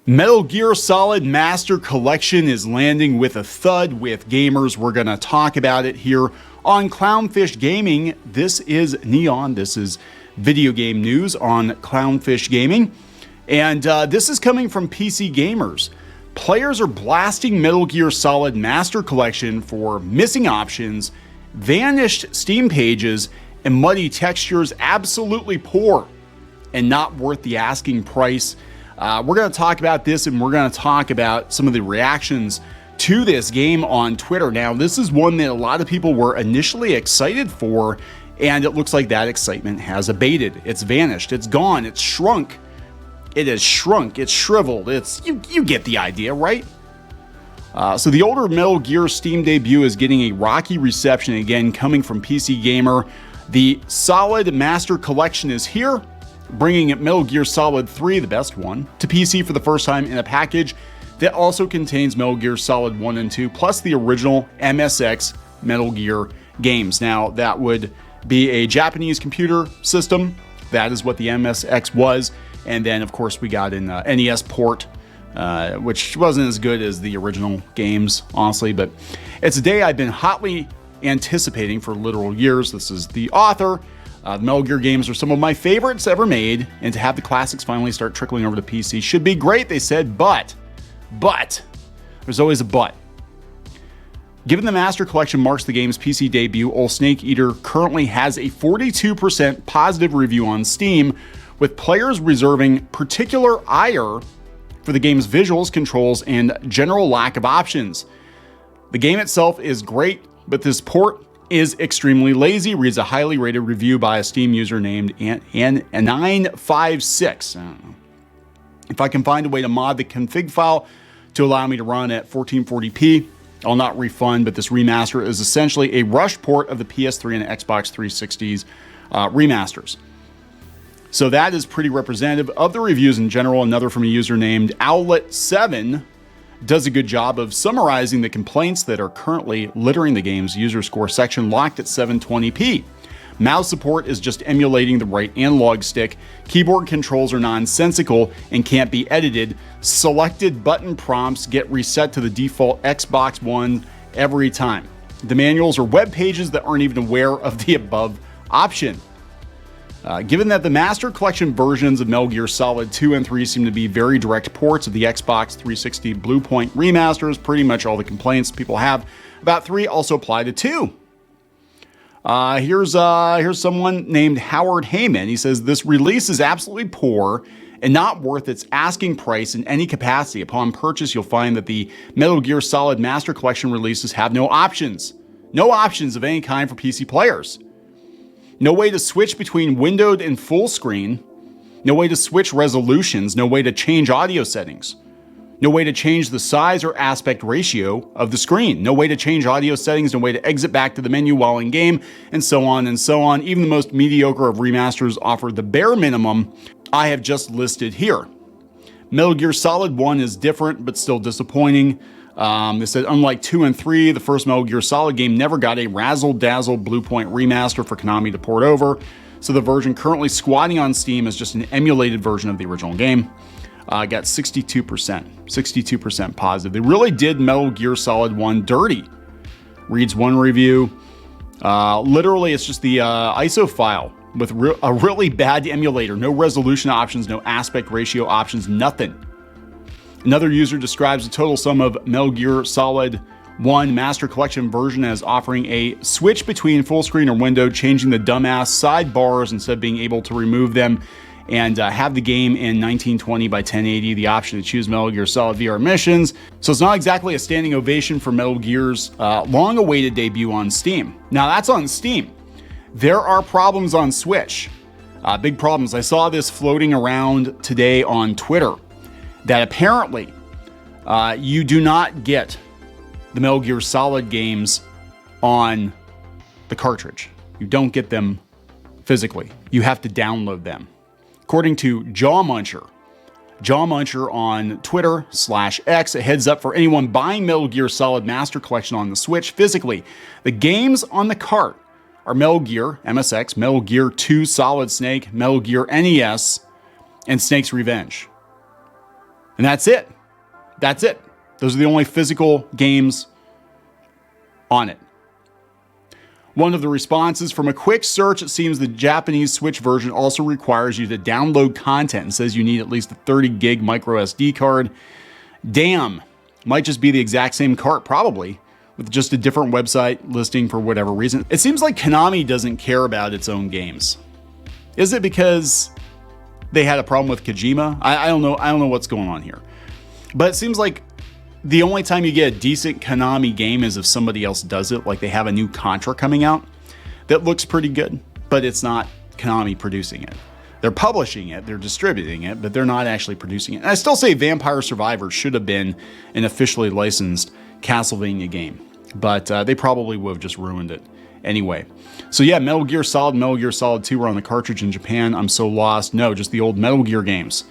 Metal Gear Solid Master Collection is landing with a thud with gamers. We're going to talk about it here on Clownfish Gaming. This is Neon. This is video game news on Clownfish Gaming. And this is coming from PC gamers. Players are blasting Metal Gear Solid Master Collection for missing options, vanished Steam pages, and muddy textures. Absolutely poor and not worth the asking price. We're going to talk about this, and we're going to talk about some of the reactions to this game on Twitter. Now, this is one that a lot of people were initially excited for, and it looks like that excitement has abated. It's vanished. It's gone. It's shrunk. It has shrunk. It's shriveled. You get the idea, right? So the older Metal Gear Steam debut is getting a rocky reception, again, coming from PC Gamer. The Solid Master Collection is here, bringing Metal Gear Solid 3, the best one, to PC for the first time in a package that also contains Metal Gear Solid 1 and 2, plus the original MSX Metal Gear games. Now, that would be a Japanese computer system. That is what the MSX was. And then, of course, we got an NES port, which wasn't as good as the original games, honestly. But it's a day I've been hotly anticipating for literal years. This is the author. The Metal Gear games are some of my favorites ever made, and to have the classics finally start trickling over to PC should be great, they said, but, there's always a but. Given the Master Collection marks the game's PC debut, Old Snake Eater currently has a 42% positive review on Steam, with players reserving particular ire for the game's visuals, controls, and general lack of options. The game itself is great, but this port is extremely lazy, reads a highly rated review by a Steam user named N956. I don't know. If I can find a way to mod the config file to allow me to run at 1440p, I'll not refund, but this remaster is essentially a rush port of the PS3 and Xbox 360's remasters. So that is pretty representative of the reviews in general. Another from a user named Owlet7 does a good job of summarizing the complaints that are currently littering the game's user score section, locked at 720p. Mouse support is just emulating the right analog stick. Keyboard controls are nonsensical and can't be edited. Selected button prompts get reset to the default Xbox One every time. The manuals are web pages that aren't even aware of the above option. Given that the Master Collection versions of Metal Gear Solid 2 and 3 seem to be very direct ports of the Xbox 360 Bluepoint remasters, pretty much all the complaints people have about 3 also apply to 2. Here's someone named Howard Heyman. He says, this release is absolutely poor and not worth its asking price in any capacity. Upon purchase, you'll find that the Metal Gear Solid Master Collection releases have no options. No options of any kind for PC players. No way to switch between windowed and full screen. No way to switch resolutions. No way to change audio settings. No way to change the size or aspect ratio of the screen. No way to change audio settings. No way to exit back to the menu while in game, and so on and so on. Even the most mediocre of remasters offer the bare minimum I have just listed here. Metal Gear Solid 1 is different, but still disappointing. They said, unlike 2 and 3, the first Metal Gear Solid game never got a razzle-dazzle Bluepoint remaster for Konami to port over, so the version currently squatting on Steam is just an emulated version of the original game. Got 62% positive. They really did Metal Gear Solid 1 dirty. Reads one review. Literally, it's just the ISO file with a really bad emulator. No resolution options, no aspect ratio options, nothing. Another user describes the total sum of Metal Gear Solid 1 Master Collection version as offering a switch between full screen or window, changing the dumbass sidebars instead of being able to remove them, and have the game in 1920 by 1080, the option to choose Metal Gear Solid VR missions. So it's not exactly a standing ovation for Metal Gear's long-awaited debut on Steam. Now that's on Steam. There are problems on Switch. Big problems. I saw this floating around today on Twitter, that apparently you do not get the Metal Gear Solid games on the cartridge. You don't get them physically. You have to download them. According to Jawmuncher on Twitter/X, a heads up for anyone buying Metal Gear Solid Master Collection on the Switch physically. The games on the cart are Metal Gear MSX, Metal Gear 2 Solid Snake, Metal Gear NES, and Snake's Revenge. And that's it. That's it. Those are the only physical games on it. One of the responses from a quick search, it seems the Japanese Switch version also requires you to download content and says you need at least a 30 gig micro SD card. Damn. Might just be the exact same cart, probably, with just a different website listing for whatever reason. It seems like Konami doesn't care about its own games. Is it because they had a problem with Kojima? I don't know. I don't know what's going on here. But it seems like the only time you get a decent Konami game is if somebody else does it, like they have a new Contra coming out that looks pretty good, but it's not Konami producing it. They're publishing it, they're distributing it, but they're not actually producing it. And I still say Vampire Survivor should have been an officially licensed Castlevania game, but they probably would have just ruined it anyway. So yeah, Metal Gear Solid 2 were on the cartridge in Japan. I'm so lost. No, just the old Metal Gear games.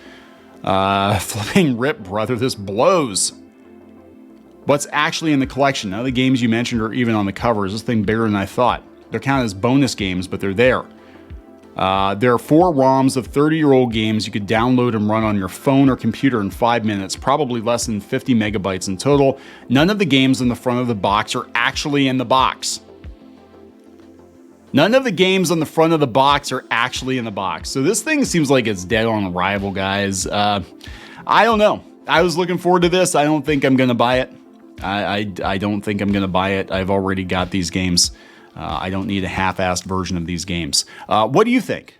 Flipping rip, brother, this blows. What's actually in the collection? None of the games you mentioned are even on the cover. Is this thing bigger than I thought? They're counted as bonus games, but they're there. There are 4 ROMs of 30-year-old games you could download and run on your phone or computer in 5 minutes, probably less than 50 megabytes in total. None of the games in the front of the box are actually in the box. None of the games on the front of the box are actually in the box. So this thing seems like it's dead on arrival, guys. I don't know. I was looking forward to this. I don't think I'm going to buy it. I don't think I'm going to buy it. I've already got these games. I don't need a half-assed version of these games. What do you think?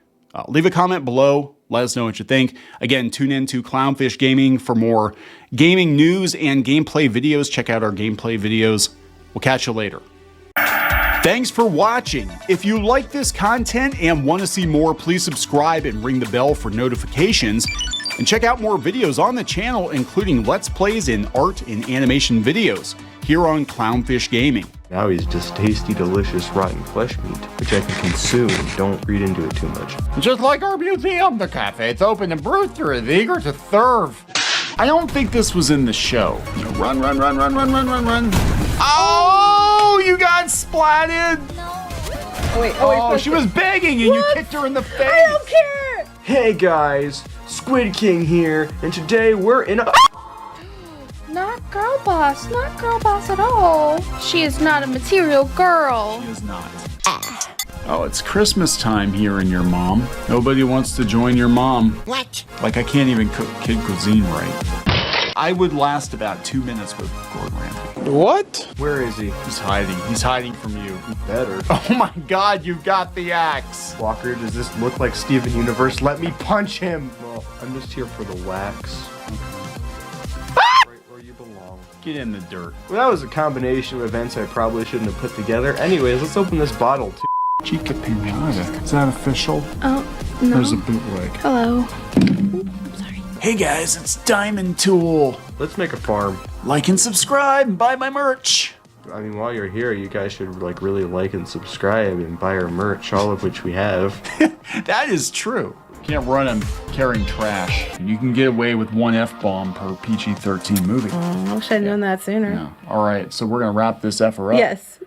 Leave a comment below. Let us know what you think. Again, tune in to Clownfish Gaming for more gaming news and gameplay videos. Check out our gameplay videos. We'll catch you later. Thanks for watching. If you like this content and want to see more, please subscribe and ring the bell for notifications. And check out more videos on the channel, including Let's Plays in art and animation videos here on Clownfish Gaming. Now he's just tasty, delicious, rotten flesh meat, which I can consume. Don't read into it too much. Just like our museum, the cafe's open and Brewster is eager to serve. I don't think this was in the show. Run, run, run, run, run, run, run, run. Oh, you got splatted. No. Wait, oh, she was begging and you kicked her in the face. I don't care. Hey guys, Squid King here, and today we're in a... Not girl boss at all. She is not a material girl. She is not. Oh, it's Christmas time here in your mom. Nobody wants to join your mom. What? Like I can't even cook kid cuisine right. I would last about 2 minutes with Gordon Ramsay. What? Where is he? He's hiding. He's hiding from you. Better. Oh my God, you've got the axe. Walker, does this look like Steven Universe? Let me punch him. Well, I'm just here for the wax. Right where you belong. Get in the dirt. Well, that was a combination of events I probably shouldn't have put together. Anyways, let's open this bottle too. Chica Pinata. Is that official? Oh, no. There's a bootleg. Hello. I'm sorry. Hey guys, it's Diamond Tool. Let's make a farm. Like and subscribe and buy my merch. I mean, while you're here, you guys should like really like and subscribe and buy our merch, all of which we have. That is true. You can't run them carrying trash. You can get away with one F-bomb per PG-13 movie. I wish I'd known that sooner. Yeah. All right, so we're going to wrap this effer up. Yes.